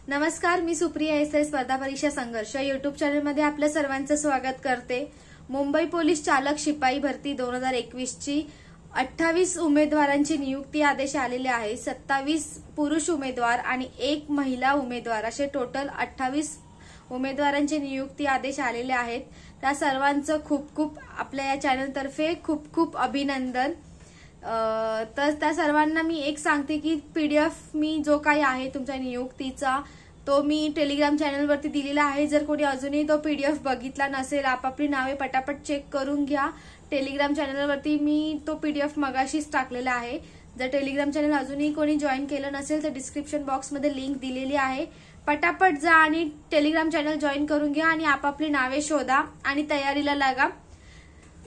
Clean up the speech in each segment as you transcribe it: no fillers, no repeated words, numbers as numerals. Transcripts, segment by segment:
नमस्कार, मी सुप्रिया एस स्पर्धा परीक्षा संघर्ष युट्यूब चॅनल मध्ये आपल्या सर्वांचं स्वागत करते। मुंबई पोलीस चालक शिपाई भरती 2021 ची 28 उमेदवारांची नियुक्ती आदेश आलेले आहे। 27 पुरुष उमेदवार आणि 1 महिला उमेदवार असे टोटल 28 उमेदवारांचे नियुक्ती आदेश आलेले आहेत। त्या सर्वांचं खूप खूप आपल्या या चॅनल तर्फे खूप खूप अभिनंदन। तर त्या सर्वांना मी एक सांगते की पीडीएफ मी जो काही आहे तुमच्या नियुक्तीचा तो मी टेलिग्राम चॅनल वरती दिलेला आहे। जर कोणी अजूनही तो पीडीएफ बघितला नसेल, आपापली नावे पटापट चेक करून घ्या। टेलिग्राम चॅनल वरती मी तो पीडीएफ मगाशीच टाकलेला आहे। जर टेलिग्राम चॅनल अजूनही कोणी जॉईन केलं नसेल तर डिस्क्रिप्शन बॉक्स मध्ये लिंक दिलेली आहे। पटापट जा आणि टेलिग्राम चॅनल जॉईन करून घ्या आणि आपापली नावे शोधा आणि तयारीला लागा।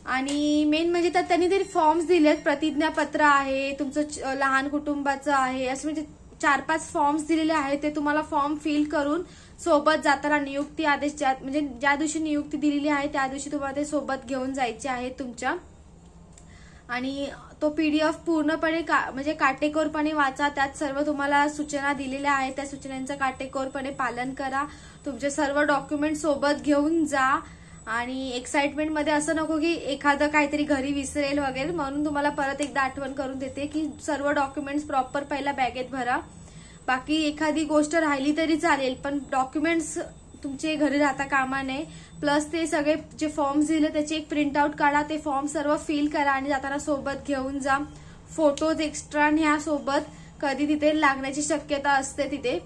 आणि मेन म्हणजे तर त्यांनी ते फॉर्म्स दिलेत, प्रतिज्ञापत्र आहे, तुमचं लहान कुटुंबाचं आहे, असं म्हणजे 4-5 फॉर्म्स दिलेले आहेत। ते तुम्हाला फॉर्म फिल करून सोबत जाताना नियुक्ती आदेश म्हणजे ज्या दिवशी नियुक्ती दिलेली आहे त्या दिवशी तुम्हाला ते सोबत घेऊन जायचे आहे तुमच्या। आणि तो पीडीएफ पूर्णपणे म्हणजे काटेकोरपणे वाचा। त्यात सर्व तुम्हाला सूचना दिलेल्या आहेत, त्या सूचनांचं काटेकोरपणे पालन करा। तुमचे सर्व डॉक्युमेंट सोबत घेऊन जा आणि एक्साइटमेंट मध्ये असं नको की एखादं काहीतरी घरी विसरेल वगैरे, म्हणून तुम्हाला परत एकदा आठवण करून देते की सर्व डॉक्युमेंट्स प्रॉपर पहिला बॅगेत भरा। बाकी एखादी गोष्ट राहिली तरी चालेल पण डॉक्युमेंट्स तुमचे घरी राहता कामा नये। प्लस ते सगळे जे फॉर्म्स दिले त्याचे एक प्रिंट आउट काढा, ते फॉर्म सर्व फिल करा आणि जाताना सोबत घेऊन जा। फोटोज एक्स्ट्रा न्या सोबत, कधी तिथे लागण्याची शक्यता असते तिथे।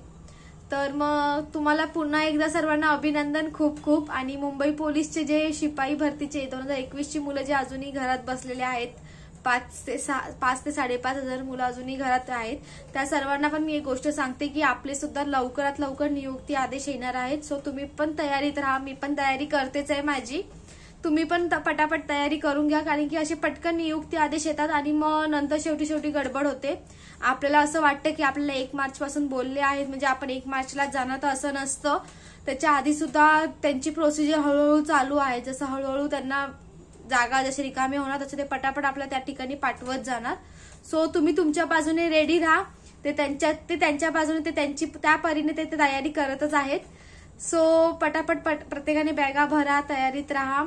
तर मग तुम्हाला पुन्हा एकदा सर्वांना अभिनंदन खूप खूप। आणि मुंबई पोलीसचे जे शिपाई भरतीचे 2021 ची मुलं जे अजूनही घरात बसलेले आहेत, 5 ते 5,500 मुलं अजूनही घरात आहेत, त्या सर्वांना पण मी एक गोष्ट सांगते की आपले सुद्धा लवकरात लवकर नियुक्ती आदेश येणार आहेत। सो तुम्ही पण तयारीत राहा, मी पण तयारी करतेच आहे माझी। तुम्ही पण पटापट तयारी करून घ्या, कारण की असे पटकन नियुक्ती आदेश येतात आणि मग नंतर शेवटी गडबड होते। आपल्याला असं वाटतं की आपल्याला 1 मार्च पासून बोलले आहेत म्हणजे आपण 1 मार्चला जाणार, तर असं नसतं। त्याच्या आधी सुद्धा त्यांची प्रोसिजर हळूहळू चालू आहे। जसं हळूहळू त्यांना जागा जशी रिकामी होणार तसं ते पटापट आपल्या त्या ठिकाणी पाठवत जाणार। सो तुम्ही तुमच्या बाजूने रेडी राहा, ते त्यांच्या बाजूने ते त्यांची त्या परीने ते तयारी करतच आहेत। सो पटापट प्रत्येकाने बॅगा भरा, तयारीत राहा।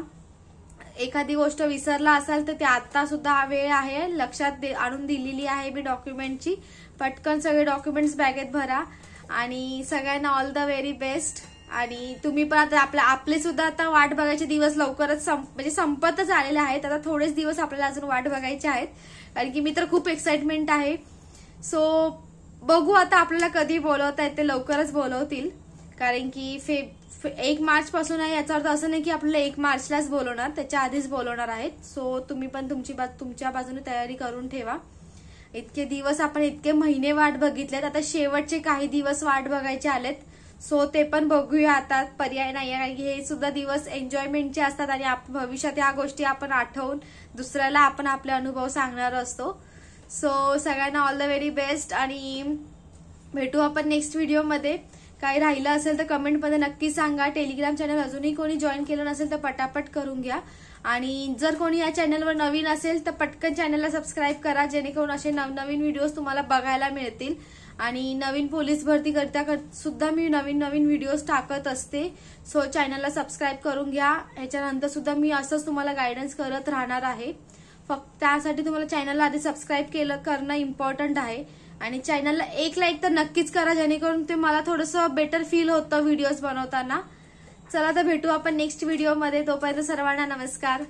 एखादी गोष्ट विसरला असाल तर ते आता सुद्धा हा वेळ आहे, लक्षात आणून दिलेली आहे मी डॉक्युमेंटची। पटकन सगळे डॉक्युमेंट्स बॅगेत भरा आणि सगळ्यांना ऑल द व्हेरी बेस्ट। आणि तुम्ही पण आता आपले सुद्धा आता वाट बघायचे दिवस लवकरच म्हणजे संपतच आलेले आहेत। आता थोडेच दिवस आपल्याला अजून वाट बघायचे आहेत, कारण की मी तर खूप एक्साइटमेंट आहे। सो बघू आता आपल्याला कधी बोलवता येते, लवकरच बोलवतील, कारण की 1 मार्च पासून आहे। याचा अर्थ असं नाही की आपल्याला 1 मार्चलाच बोलवणार, त्याच्या आधीच बोलवणार आहेत। सो तुम्ही पण तुमच्या बाजूने तयारी करून ठेवा। इतके दिवस आपण इतके महिने वाट बघितलेत, आता शेवटचे काही दिवस वाट बघायचे आलेत। सो ते पण बघूया, आता पर्याय नाही आहे, कारण की हे सुद्धा दिवस एन्जॉयमेंटचे असतात आणि भविष्यात या गोष्टी आपण आठवून दुसऱ्याला आपण आपले अनुभव सांगणार असतो। सो सगळ्यांना ऑल द व्हेरी बेस्ट आणि भेटू आपण नेक्स्ट व्हिडिओमध्ये। काही राहिलं असेल तर कमेंट मध्ये नक्की सांगा। टेलिग्राम चॅनल अजूनही कोणी जॉईन केलं नसेल तर पटापट करून घ्या। आणि जर कोणी या चॅनलवर नवीन असेल तर पटकन चॅनलला सबस्क्राईब करा, जेणेकरून असे नवनवीन व्हिडिओज तुम्हाला बघायला मिळतील। आणि नवीन पोलीस भरती करता सुद्धा मी नवीन व्हिडिओज टाकत असते। सो चॅनलला सबस्क्राईब करून घ्या। ह्याच्यानंतर सुद्धा मी असंच तुम्हाला गायडन्स करत राहणार आहे। फक्त त्यासाठी तुम्हाला चॅनलला आधी सबस्क्राईब करणं इम्पॉर्टंट आहे आणि चॅनलला 1 लाईक तर नक्कीच करा, जेणेकरून ते मला थोडंसं बेटर फील होतं व्हिडिओज बनवताना। चला तर भेटू आपण नेक्स्ट व्हिडिओमध्ये, तोपर्यंत सर्वांना नमस्कार।